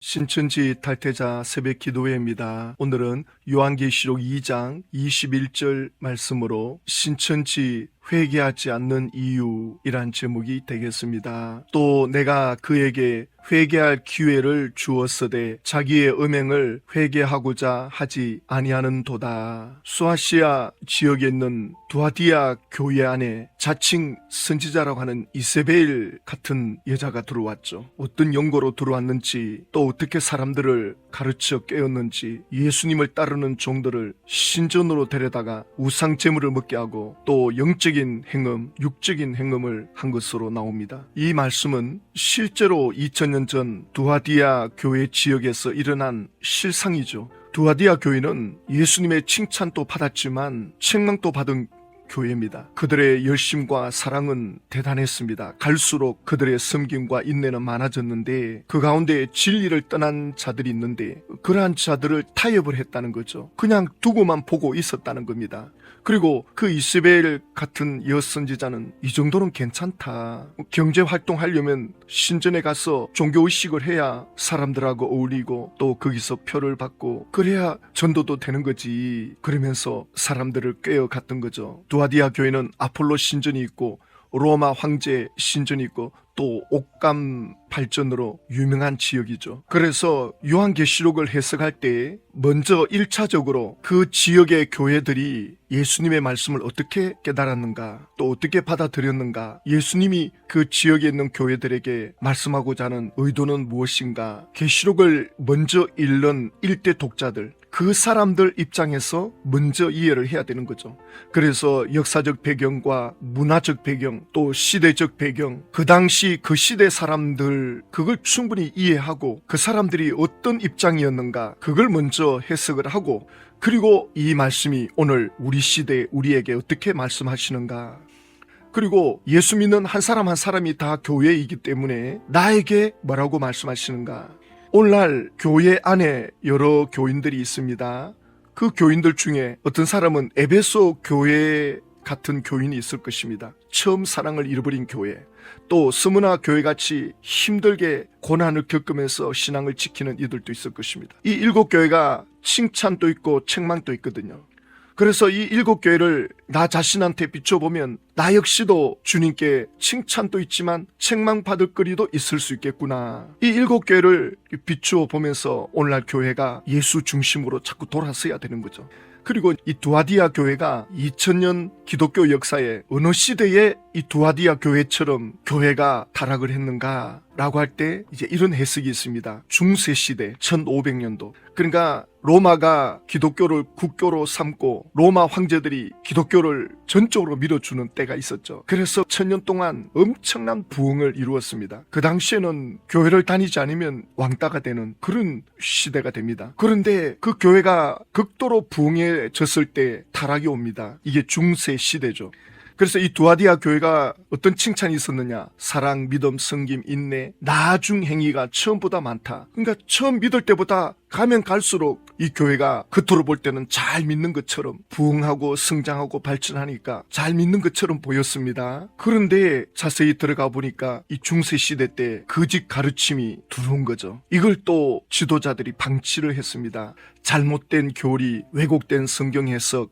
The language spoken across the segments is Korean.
신천지 탈퇴자 새벽 기도회입니다. 오늘은 요한계시록 2장 21절 말씀으로 신천지 회개하지 않는 이유이란 제목이 되겠습니다. 또 내가 그에게 회개할 기회를 주었으되 자기의 음행을 회개하고자 하지 아니하는도다. 수아시아 지역에 있는 두아디아 교회 안에 자칭 선지자라고 하는 이세벨 같은 여자가 들어왔죠. 어떤 연고로 들어왔는지, 또 어떻게 사람들을 가르쳐 깨웠는지, 예수님을 따르는 종들을 신전으로 데려다가 우상 제물을 먹게 하고 또 영적인 행음, 육적인 행음을 한 것으로 나옵니다. 이 말씀은 실제로 2000년 전 두아디아 교회 지역에서 일어난 실상이죠. 두아디아 교회는 예수님의 칭찬도 받았지만 책망도 받은 교회입니다. 그들의 열심과 사랑은 대단했습니다. 갈수록 그들의 섬김과 인내는 많아졌는데 그 가운데 진리를 떠난 자들이 있는데 그러한 자들을 타협을 했다는 거죠. 그냥 두고만 보고 있었다는 겁니다. 그리고 그 이세벨 같은 여선지자는 이 정도는 괜찮다. 경제 활동하려면 신전에 가서 종교의식을 해야 사람들하고 어울리고 또 거기서 표를 받고 그래야 전도도 되는 거지. 그러면서 사람들을 꿰어갔던 거죠. 두아디아 교회는 아폴로 신전이 있고 로마 황제 신전이 있고 또 옥감 발전으로 유명한 지역이죠. 그래서 요한계시록을 해석할 때 먼저 1차적으로 그 지역의 교회들이 예수님의 말씀을 어떻게 깨달았는가, 또 어떻게 받아들였는가, 예수님이 그 지역에 있는 교회들에게 말씀하고자 하는 의도는 무엇인가, 계시록을 먼저 읽는 일대 독자들, 그 사람들 입장에서 먼저 이해를 해야 되는 거죠. 그래서 역사적 배경과 문화적 배경, 또 시대적 배경, 그 당시 그 시대 사람들, 그걸 충분히 이해하고 그 사람들이 어떤 입장이었는가, 그걸 먼저 해석을 하고, 그리고 이 말씀이 오늘 우리 시대에 우리에게 어떻게 말씀하시는가, 그리고 예수 믿는 한 사람 한 사람이 다 교회이기 때문에 나에게 뭐라고 말씀하시는가. 오늘날 교회 안에 여러 교인들이 있습니다. 그 교인들 중에 어떤 사람은 에베소 교회 같은 교인이 있을 것입니다. 처음 사랑을 잃어버린 교회, 또 스무나 교회같이 힘들게 고난을 겪으면서 신앙을 지키는 이들도 있을 것입니다. 이 7교회가 칭찬도 있고 책망도 있거든요. 그래서 이 7교회를 나 자신한테 비춰보면 나 역시도 주님께 칭찬도 있지만 책망받을 거리도 있을 수 있겠구나. 이 7교회를 비추어 보면서 오늘날 교회가 예수 중심으로 자꾸 돌아서야 되는 거죠. 그리고 이 두아디아 교회가 2000년 기독교 역사에 어느 시대에 이 두아디아 교회처럼 교회가 타락을 했는가 라고 할 때 이제 이런 해석이 있습니다. 중세 시대 1500년도. 그러니까 로마가 기독교를 국교로 삼고 로마 황제들이 기독교를 전적으로 밀어주는 때가 있었죠. 그래서 1000년 동안 엄청난 부흥을 이루었습니다. 그 당시에는 교회를 다니지 않으면 왕따가 되는 그런 시대가 됩니다. 그런데 그 교회가 극도로 부흥해졌을 때 타락이 옵니다. 이게 중세 시대죠. 그래서 이 두아디아 교회가 어떤 칭찬이 있었느냐, 사랑, 믿음, 섬김, 인내, 나중 행위가 처음보다 많다. 그러니까 처음 믿을 때보다 가면 갈수록 이 교회가 겉으로 볼 때는 잘 믿는 것처럼 부흥하고 성장하고 발전하니까 잘 믿는 것처럼 보였습니다. 그런데 자세히 들어가 보니까 이 중세 시대 때 거짓 가르침이 들어온 거죠. 이걸 또 지도자들이 방치를 했습니다. 잘못된 교리, 왜곡된 성경 해석,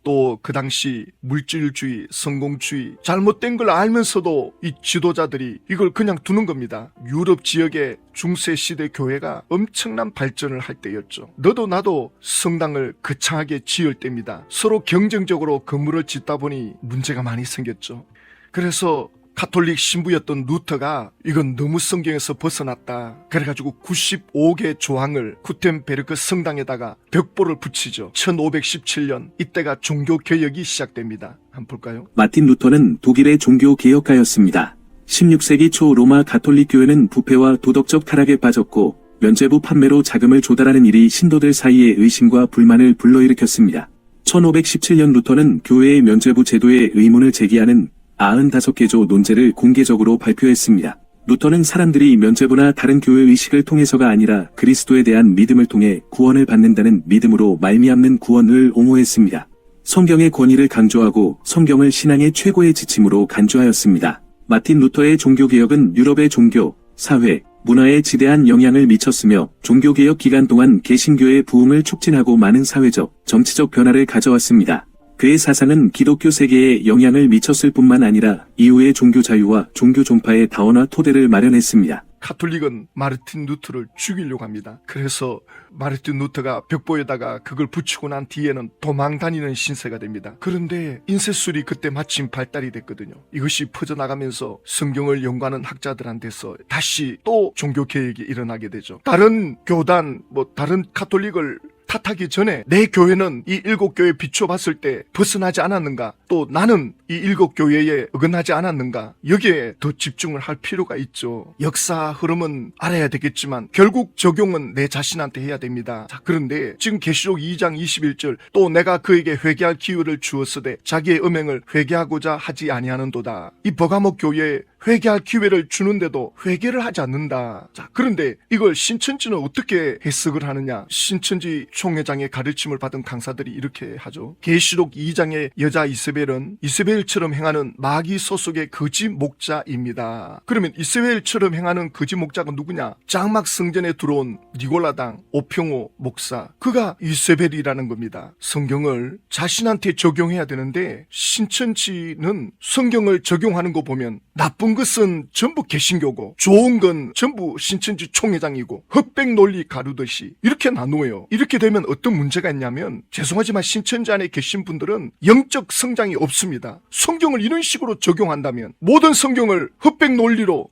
또 그 당시 물질주의, 성공주의, 잘못된 걸 알면서도 이 지도자들이 이걸 그냥 두는 겁니다. 유럽 지역의 중세시대 교회가 엄청난 발전을 할 때였죠. 너도 나도 성당을 거창하게 지을 때입니다. 서로 경쟁적으로 건물을 짓다 보니 문제가 많이 생겼죠. 그래서 가톨릭 신부였던 루터가 이건 너무 성경에서 벗어났다. 그래가지고 95개 조항을 구텐베르크 성당에다가 벽보를 붙이죠. 1517년 이때가 종교개혁이 시작됩니다. 한번 볼까요? 마틴 루터는 독일의 종교개혁가였습니다. 16세기 초 로마 가톨릭 교회는 부패와 도덕적 타락에 빠졌고 면죄부 판매로 자금을 조달하는 일이 신도들 사이에 의심과 불만을 불러일으켰습니다. 1517년 루터는 교회의 면죄부 제도에 의문을 제기하는 95개조 논제를 공개적으로 발표했습니다. 루터는 사람들이 면죄부나 다른 교회 의식을 통해서가 아니라 그리스도에 대한 믿음을 통해 구원을 받는다는 믿음으로 말미암는 구원을 옹호했습니다. 성경의 권위를 강조하고 성경을 신앙의 최고의 지침으로 간주하였습니다. 마틴 루터의 종교개혁은 유럽의 종교, 사회, 문화에 지대한 영향을 미쳤으며 종교개혁 기간 동안 개신교의 부흥을 촉진하고 많은 사회적, 정치적 변화를 가져왔습니다. 그의 사상은 기독교 세계에 영향을 미쳤을 뿐만 아니라 이후의 종교 자유와 종교 종파의 다원화 토대를 마련했습니다. 가톨릭은 마르틴 루터를 죽이려고 합니다. 그래서 마르틴 루터가 벽보에다가 그걸 붙이고 난 뒤에는 도망 다니는 신세가 됩니다. 그런데 인쇄술이 그때 마침 발달이 됐거든요. 이것이 퍼져나가면서 성경을 연구하는 학자들한테서 다시 또 종교개혁이 일어나게 되죠. 다른 교단, 다른 가톨릭을 탓하기 전에 내 교회는 이 7교회에 비춰봤을 때 벗어나지 않았는가, 또 나는 이 7교회에 어긋나지 않았는가, 여기에 더 집중을 할 필요가 있죠. 역사 흐름은 알아야 되겠지만 결국 적용은 내 자신한테 해야 됩니다. 자, 그런데 지금 계시록 2장 21절 또 내가 그에게 회개할 기회를 주었으되 자기의 음행을 회개하고자 하지 아니하는도다. 이 버가목 교회에 회개할 기회를 주는데도 회개를 하지 않는다. 자, 그런데 이걸 신천지는 어떻게 해석을 하느냐? 신천지 총회장의 가르침을 받은 강사들이 이렇게 하죠. 계시록 2장의 여자 이세벨은 이세벨처럼 행하는 마귀 소속의 거짓 목자입니다. 그러면 이세벨처럼 행하는 거짓 목자가 누구냐? 장막 성전에 들어온 니골라당 오평호 목사, 그가 이세벨이라는 겁니다. 성경을 자신한테 적용해야 되는데 신천지는 성경을 적용하는 거 보면 나쁜 것은 전부 개신교고 좋은 건 전부 신천지 총회장이고 흑백 논리 가루듯이 이렇게 나누어요. 이렇게 되면 어떤 문제가 있냐면, 죄송하지만 신천지 안에 계신 분들은 영적 성장이 없습니다. 성경을 이런 식으로 적용한다면 모든 성경을 흑백 논리로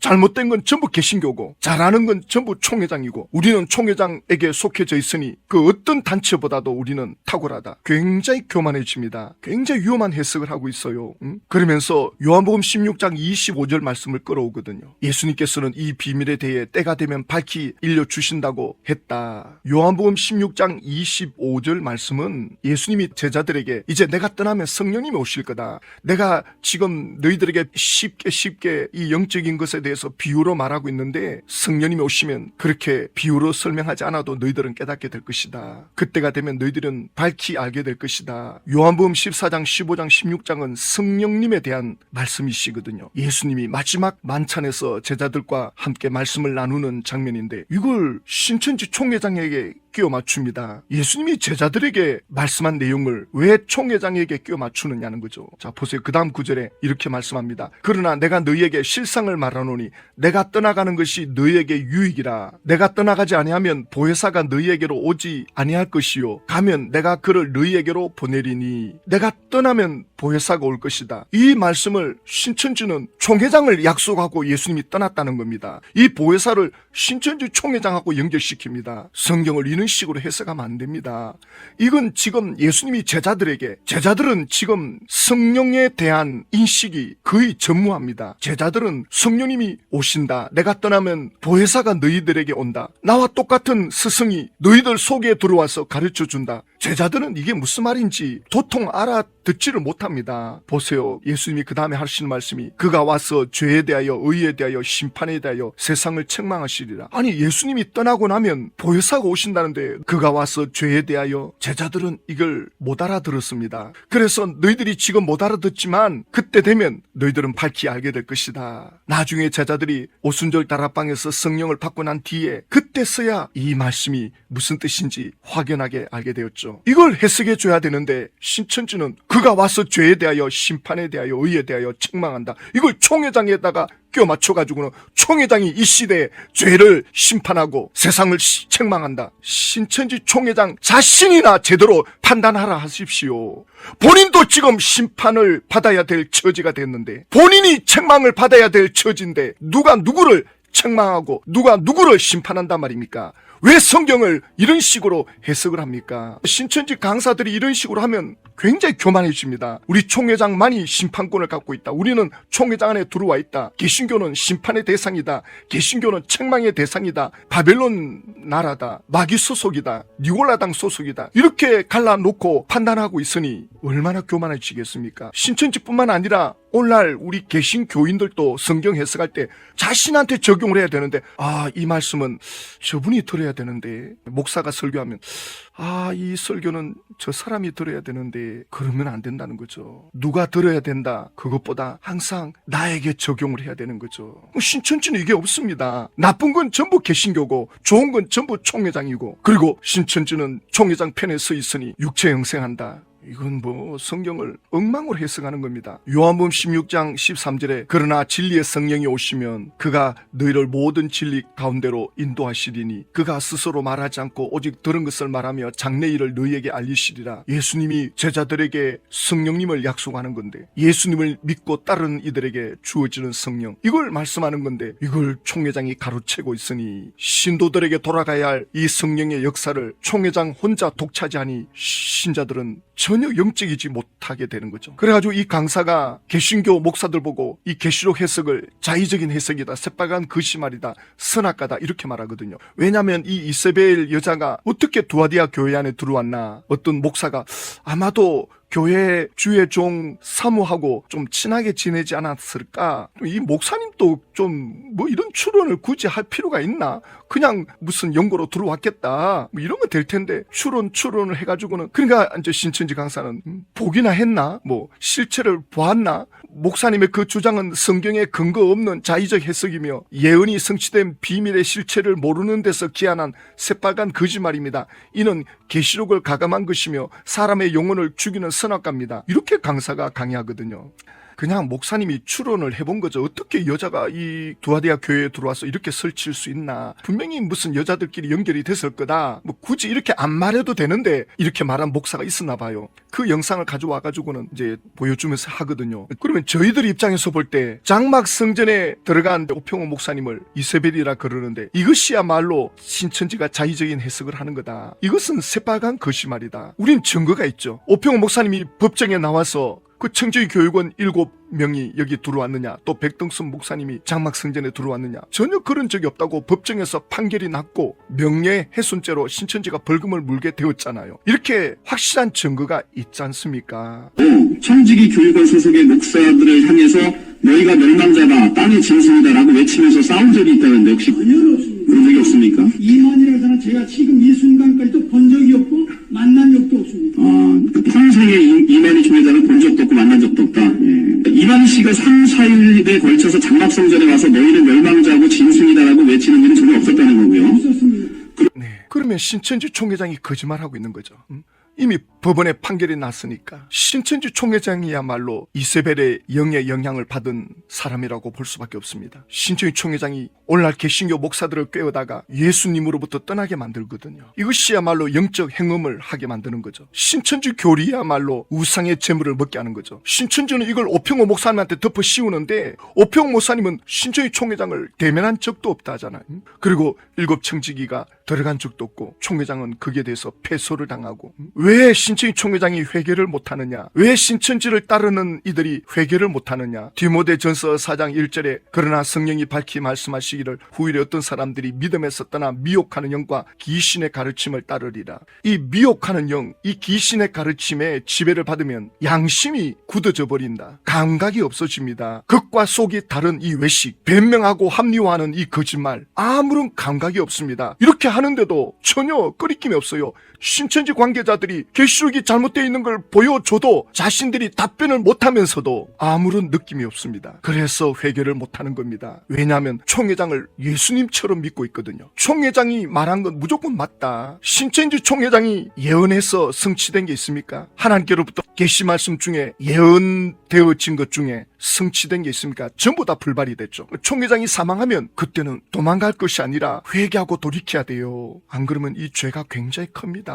잘못된 건 전부 개신교고 잘하는 건 전부 총회장이고 우리는 총회장에게 속해져 있으니 그 어떤 단체보다도 우리는 탁월하다. 굉장히 교만해집니다. 굉장히 위험한 해석을 하고 있어요. 그러면서 요한복음 16장 25절 말씀을 끌어오거든요. 예수님께서는 이 비밀에 대해 때가 되면 밝히 일러주신다고 했다. 요한복음 16장 25절 말씀은 예수님이 제자들에게 이제 내가 떠나면 성령님이 오실 거다. 내가 지금 너희들에게 쉽게 이 영적인 것에 대해서 비유로 말하고 있는데 성령님이 오시면 그렇게 비유로 설명하지 않아도 너희들은 깨닫게 될 것이다. 그때가 되면 너희들은 밝히 알게 될 것이다. 요한복음 14장, 15장, 16장은 성령님에 대한 말씀이시거든요. 예수님이 마지막 만찬에서 제자들과 함께 말씀을 나누는 장면인데 이걸 신천지 총회장에게 끼워 맞춥니다. 예수님이 제자들에게 말씀한 내용을 왜 총회장에게 끼워 맞추느냐는 거죠. 자, 보세요. 그 다음 구절에 이렇게 말씀합니다. 그러나 내가 너희에게 실상을 말하노니 내가 떠나가는 것이 너희에게 유익이라. 내가 떠나가지 아니하면 보혜사가 너희에게로 오지 아니할 것이요 가면 내가 그를 너희에게로 보내리니. 내가 떠나면 보혜사가 올 것이다. 이 말씀을 신천지는 총회장을 약속하고 예수님이 떠났다는 겁니다. 이 보혜사를 신천지 총회장하고 연결시킵니다. 성경을 이런 식으로 해석하면 안 됩니다. 이건 지금 예수님이 제자들은 지금 성령에 대한 인식이 거의 전무합니다. 제자들은 성령님이 오신다. 내가 떠나면 보혜사가 너희들에게 온다. 나와 똑같은 스승이 너희들 속에 들어와서 가르쳐준다. 제자들은 이게 무슨 말인지 도통 알아듣지를 못합니다. 보세요. 예수님이 그 다음에 하시는 말씀이 그가 와서 죄에 대하여 의에 대하여 심판에 대하여 세상을 책망하시리라. 아니, 예수님이 떠나고 나면 보혜사가 오신다는데 그가 와서 죄에 대하여, 제자들은 이걸 못 알아들었습니다. 그래서 너희들이 지금 못 알아듣지만 그때 되면 너희들은 밝히 알게 될 것이다. 나중에 제자들이 오순절 다락방에서 성령을 받고 난 뒤에 그때서야 이 말씀이 무슨 뜻인지 확연하게 알게 되었죠. 이걸 해석해 줘야 되는데 신천지는 그가 와서 죄에 대하여 심판에 대하여 의에 대하여 책망한다. 이걸 총회장에다가 껴 맞춰가지고는 총회장이 이 시대에 죄를 심판하고 세상을 책망한다. 신천지 총회장 자신이나 제대로 판단하라 하십시오. 본인도 지금 심판을 받아야 될 처지가 됐는데, 본인이 책망을 받아야 될 처지인데 누가 누구를 책망하고 누가 누구를 심판한단 말입니까? 왜 성경을 이런 식으로 해석을 합니까? 신천지 강사들이 이런 식으로 하면 굉장히 교만해집니다. 우리 총회장만이 심판권을 갖고 있다. 우리는 총회장 안에 들어와 있다. 개신교는 심판의 대상이다. 개신교는 책망의 대상이다. 바벨론 나라다. 마귀 소속이다. 니골라당 소속이다. 이렇게 갈라놓고 판단하고 있으니 얼마나 교만해지겠습니까? 신천지뿐만 아니라 오늘날 우리 개신 교인들도 성경 해석할 때 자신한테 적용을 해야 되는데, 이 말씀은 저분이 들어야 되는데, 목사가 설교하면 이 설교는 저 사람이 들어야 되는데, 그러면 안 된다는 거죠. 누가 들어야 된다, 그것보다 항상 나에게 적용을 해야 되는 거죠. 신천지는 이게 없습니다. 나쁜 건 전부 개신교고 좋은 건 전부 총회장이고, 그리고 신천지는 총회장 편에 서 있으니 육체 영생한다. 이건 성경을 엉망으로 해석하는 겁니다. 요한복음 16장 13절에 그러나 진리의 성령이 오시면 그가 너희를 모든 진리 가운데로 인도하시리니 그가 스스로 말하지 않고 오직 들은 것을 말하며 장래 일을 너희에게 알리시리라. 예수님이 제자들에게 성령님을 약속하는 건데, 예수님을 믿고 따르는 이들에게 주어지는 성령, 이걸 말씀하는 건데, 이걸 총회장이 가로채고 있으니 신도들에게 돌아가야 할 이 성령의 역사를 총회장 혼자 독차지하니 신자들은 전혀 영적이지 못하게 되는 거죠. 그래가지고 이 강사가 개신교 목사들 보고 이 계시록 해석을 자의적인 해석이다, 새빨간 거짓말이다, 선악가다 이렇게 말하거든요. 왜냐하면 이 이세벨 여자가 어떻게 두아디아 교회 안에 들어왔나, 어떤 목사가 아마도 교회 주의 종 사무하고 좀 친하게 지내지 않았을까? 이 목사님도 좀 이런 추론을 굳이 할 필요가 있나? 그냥 무슨 연고로 들어왔겠다, 이런 거 될 텐데 추론을 해가지고는, 그러니까 이제 신천지 강사는 보기나 했나? 실체를 보았나? 목사님의 그 주장은 성경에 근거 없는 자의적 해석이며 예언이 성취된 비밀의 실체를 모르는 데서 기한한 새빨간 거짓말입니다. 이는 계시록을 가감한 것이며 사람의 영혼을 죽이는 선악가입니다. 이렇게 강사가 강의하거든요. 그냥 목사님이 추론을 해본 거죠. 어떻게 여자가 이 두아디아 교회에 들어와서 이렇게 설칠 수 있나. 분명히 무슨 여자들끼리 연결이 됐을 거다. 굳이 이렇게 안 말해도 되는데 이렇게 말한 목사가 있었나 봐요. 그 영상을 가져와가지고는 이제 보여주면서 하거든요. 그러면 저희들 입장에서 볼 때 장막 성전에 들어간 오평호 목사님을 이세벨이라 그러는데, 이것이야말로 신천지가 자의적인 해석을 하는 거다. 이것은 새빨간 거짓말이다. 우린 증거가 있죠. 오평호 목사님이 법정에 나와서 그 청주의 교육원 7명이 여기 들어왔느냐, 또 백등순 목사님이 장막성전에 들어왔느냐, 전혀 그런 적이 없다고 법정에서 판결이 났고 명예훼손죄로 신천지가 벌금을 물게 되었잖아요. 이렇게 확실한 증거가 있지 않습니까? 청지기 교육원 소속의 목사들을 향해서 너희가 멸망자다, 땅의 짐승이다라고 외치면서 싸운 적이 있다는데 혹시 그런 적이 없습니까? 이만이라는 사람 제가 지금 이 순간까지도 본 적이 없고 만난 적도 없습니다. 평생에 이만희 총회장을 본 적도 없고 만난 적도 없다. 이만희 씨가 3, 4일에 걸쳐서 장막성전에 와서 너희는 멸망자고 짐승이다라고 외치는 일은 전혀 없었다는 거고요. 없었습니다. 그러면 신천지 총회장이 거짓말하고 있는 거죠. 이미 법원에 판결이 났으니까 신천지 총회장이야말로 이세벨의 영의 영향을 받은 사람이라고 볼 수밖에 없습니다. 신천지 총회장이 오늘날 개신교 목사들을 꿰어다가 예수님으로부터 떠나게 만들거든요. 이것이야말로 영적 행음을 하게 만드는 거죠. 신천지 교리야말로 우상의 재물을 먹게 하는 거죠. 신천지는 이걸 오평호 목사님한테 덮어 씌우는데, 오평호 목사님은 신천지 총회장을 대면한 적도 없다 하잖아요. 그리고 7청지기가 들어간 적도 없고 총회장은 거기에 대해서 패소를 당하고, 왜 신천지 총회장이 회개를 못하느냐, 왜 신천지를 따르는 이들이 회개를 못하느냐. 디모데전서 4장 1절에 그러나 성령이 밝히 말씀하시기를 후일에 어떤 사람들이 믿음에서 떠나 미혹하는 영과 귀신의 가르침을 따르리라. 이 미혹하는 영, 이 귀신의 가르침에 지배를 받으면 양심이 굳어져 버린다. 감각이 없어집니다. 극과 속이 다른 이 외식, 변명하고 합리화하는 이 거짓말, 아무런 감각이 없습니다. 이렇게 하는데도 전혀 꺼리낌이 없어요. 신천지 관계자들이 계시록이 잘못되어 있는 걸 보여줘도 자신들이 답변을 못하면서도 아무런 느낌이 없습니다. 그래서 회개를 못하는 겁니다. 왜냐하면 총회장을 예수님처럼 믿고 있거든요. 총회장이 말한 건 무조건 맞다. 신천지 총회장이 예언해서 성취된 게 있습니까? 하나님께로부터 계시 말씀 중에 예언되어진 것 중에 성취된 게 있습니까? 전부 다 불발이 됐죠. 총회장이 사망하면 그때는 도망갈 것이 아니라 회개하고 돌이켜야 돼요. 안 그러면 이 죄가 굉장히 큽니다.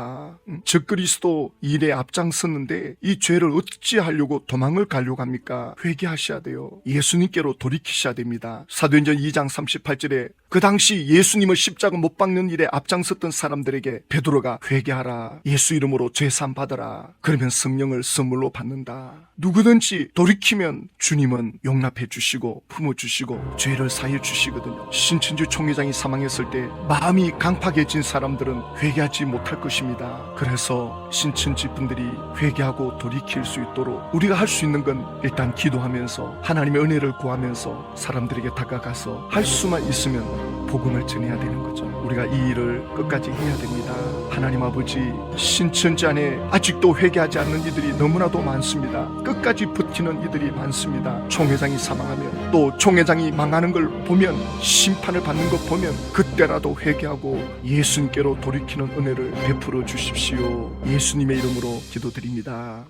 적그리스도 일에 앞장섰는데 이 죄를 어찌 하려고 도망을 가려고 합니까? 회개하셔야 돼요. 예수님께로 돌이키셔야 됩니다. 사도행전 2장 38절에 그 당시 예수님을 십자가 못 박는 일에 앞장섰던 사람들에게 베드로가 회개하라, 예수 이름으로 죄 사함 받아라, 그러면 성령을 선물로 받는다. 누구든지 돌이키면 주님은 용납해 주시고 품어주시고 죄를 사해 주시거든요. 신천지 총회장이 사망했을 때 마음이 강팍해진 사람들은 회개하지 못할 것입니다. 그래서 신천지 분들이 회개하고 돌이킬 수 있도록 우리가 할 수 있는 건 일단 기도하면서 하나님의 은혜를 구하면서 사람들에게 다가가서 할 수만 있으면 복음을 전해야 되는 거죠. 우리가 이 일을 끝까지 해야 됩니다. 하나님 아버지, 신천지 안에 아직도 회개하지 않는 이들이 너무나도 많습니다. 끝까지 버티는 이들이 많습니다. 총회장이 사망하면 또 총회장이 망하는 걸 보면 심판을 받는 것 보면 그때라도 회개하고 예수님께로 돌이키는 은혜를 베풀어 주십시오. 예수님의 이름으로 기도드립니다.